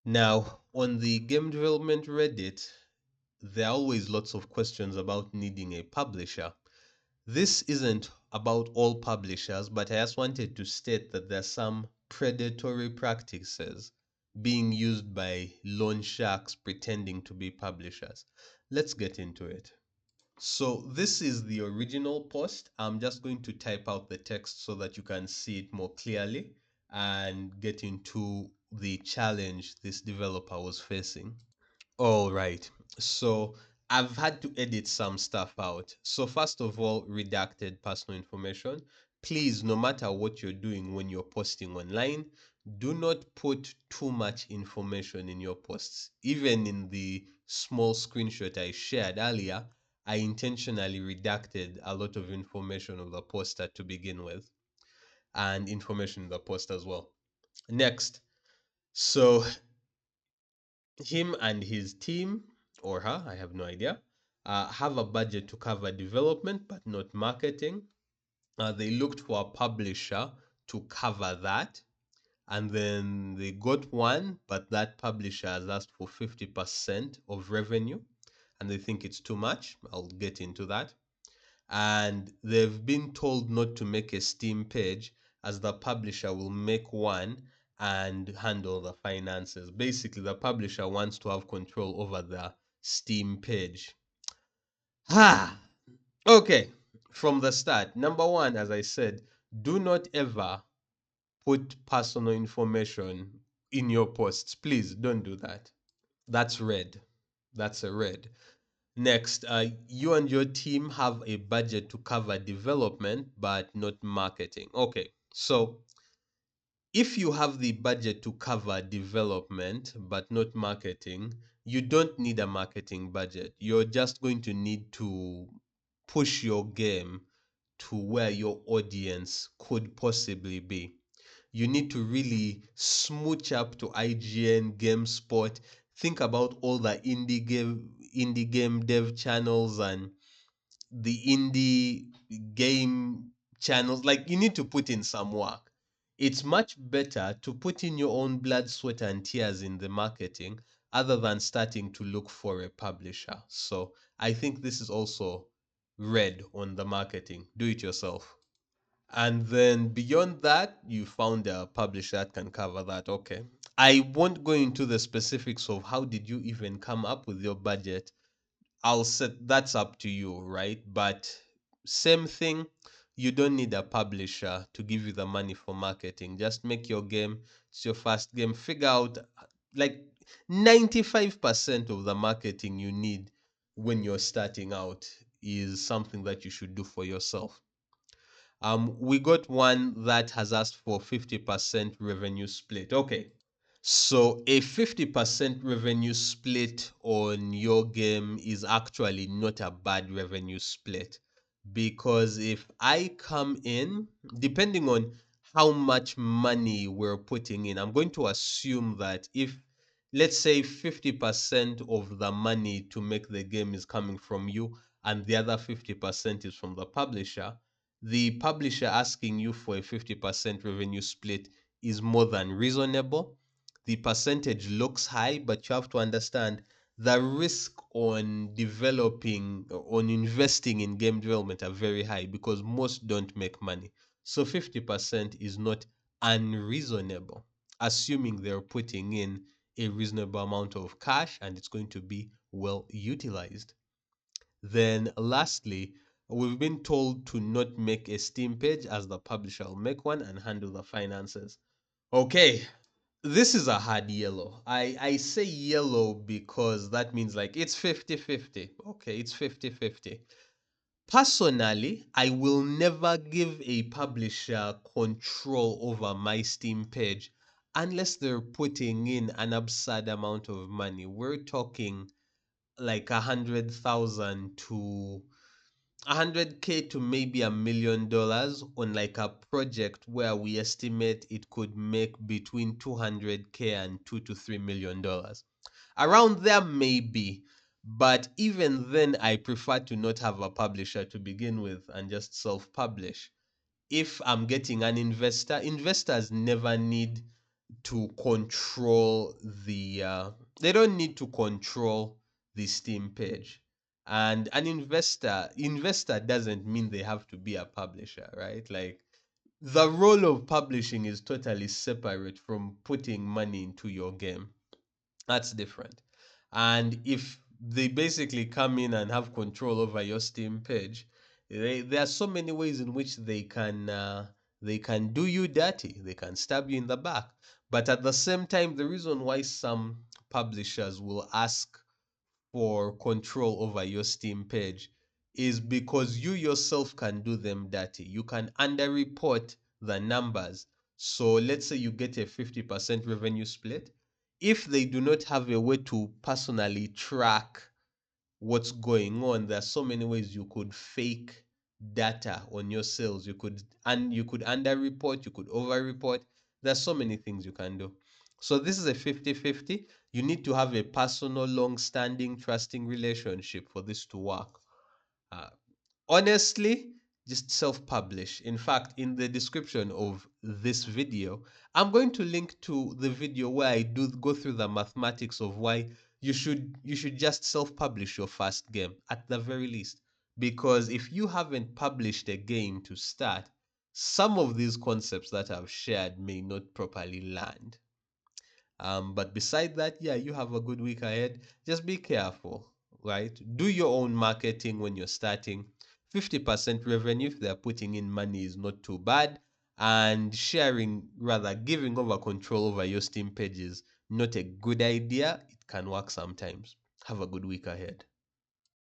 Now, on the game development Reddit, there are always lots of questions about needing a publisher. This isn't about all publishers, but I just wanted to state that there are some predatory practices being used by loan sharks pretending to be publishers. Let's get into it. So this is the original post. I'm just going to type out the text so that you can see it more clearly and get into the challenge this developer was facing. All right. So I've had to edit some stuff out. So first of all, redacted personal information. Please, no matter what you're doing when you're posting online, do not put too much information in your posts. Even in the small screenshot I shared earlier, I intentionally redacted a lot of information of the poster to begin with, and information in the post as well. Next, so him and his team, or her, I have no idea, have a budget to cover development but not marketing. They looked for a publisher to cover that, and then they got one, but that publisher has asked for 50% of revenue, and they think it's too much. I'll get into that. And they've been told not to make a Steam page as the publisher will make one and handle the finances. Basically, the publisher wants to have control over the Steam page. Ah, okay. From the start, number one, as I said, do not ever put personal information in your posts. Please don't do that. That's red. That's a red. Next, you and your team have a budget to cover development but not marketing. Okay, so if you have the budget to cover development but not marketing, you don't need a marketing budget. You're just going to need to push your game to where your audience could possibly be. You need to really smooch up to IGN, GameSpot. Think about all the indie game dev channels and the indie game channels. Like, you need to put in some work. It's much better to put in your own blood, sweat, and tears in the marketing other than starting to look for a publisher. So I think this is also red on the marketing. Do it yourself. And then beyond that, you found a publisher that can cover that. Okay. I won't go into the specifics of how did you even come up with your budget. I'll set that's up to you, right? But same thing, you don't need a publisher to give you the money for marketing. Just make your game, it's your first game. Figure out like 95% of the marketing you need when you're starting out is something that you should do for yourself. We got one that has asked for 50% revenue split. Okay. So a 50% revenue split on your game is actually not a bad revenue split, because if I come in, depending on how much money we're putting in, I'm going to assume that if, let's say, 50% of the money to make the game is coming from you and the other 50% is from the publisher asking you for a 50% revenue split is more than reasonable. The percentage looks high, but you have to understand the risk on developing, on investing in game development are very high because most don't make money. So 50% is not unreasonable, assuming they're putting in a reasonable amount of cash and it's going to be well utilized. Then, lastly, we've been told to not make a Steam page as the publisher will make one and handle the finances. Okay, this is a hard yellow. I say yellow because that means like it's 50-50. Okay, it's 50-50. Personally, I will never give a publisher control over my Steam page unless they're putting in an absurd amount of money. We're talking like 100,000 to 100K to maybe $1 million on like a project where we estimate it could make between 200K and $2 to $3 million. Around there, maybe. But even then, I prefer to not have a publisher to begin with and just self publish. If I'm getting an investor, investors never need to control they don't need to control the Steam page. And an investor doesn't mean they have to be a publisher, right? Like, the role of publishing is totally separate from putting money into your game. That's different. And if they basically come in and have control over your Steam page, there are so many ways in which they can do you dirty. They can stab you in the back. But at the same time, the reason why some publishers will ask for control over your Steam page is because you yourself can do them dirty. You can underreport the numbers. So let's say you get a 50% revenue split. If they do not have a way to personally track what's going on, there are so many ways you could fake data on your sales. You could underreport, you could overreport. There's so many things you can do. So this is a 50-50. You need to have a personal, long-standing, trusting relationship for this to work. Uh, Honestly, just self-publish. In fact, in the description of this video, I'm going to link to the video where I do go through the mathematics of why you should just self-publish your first game at the very least. Because if you haven't published a game to start, some of these concepts that I've shared may not properly land. But beside that, yeah, you have a good week ahead. Just be careful, right? Do your own marketing when you're starting. 50% revenue, if they're putting in money, is not too bad. And sharing, rather giving over control over your Steam pages, not a good idea. It can work sometimes. Have a good week ahead.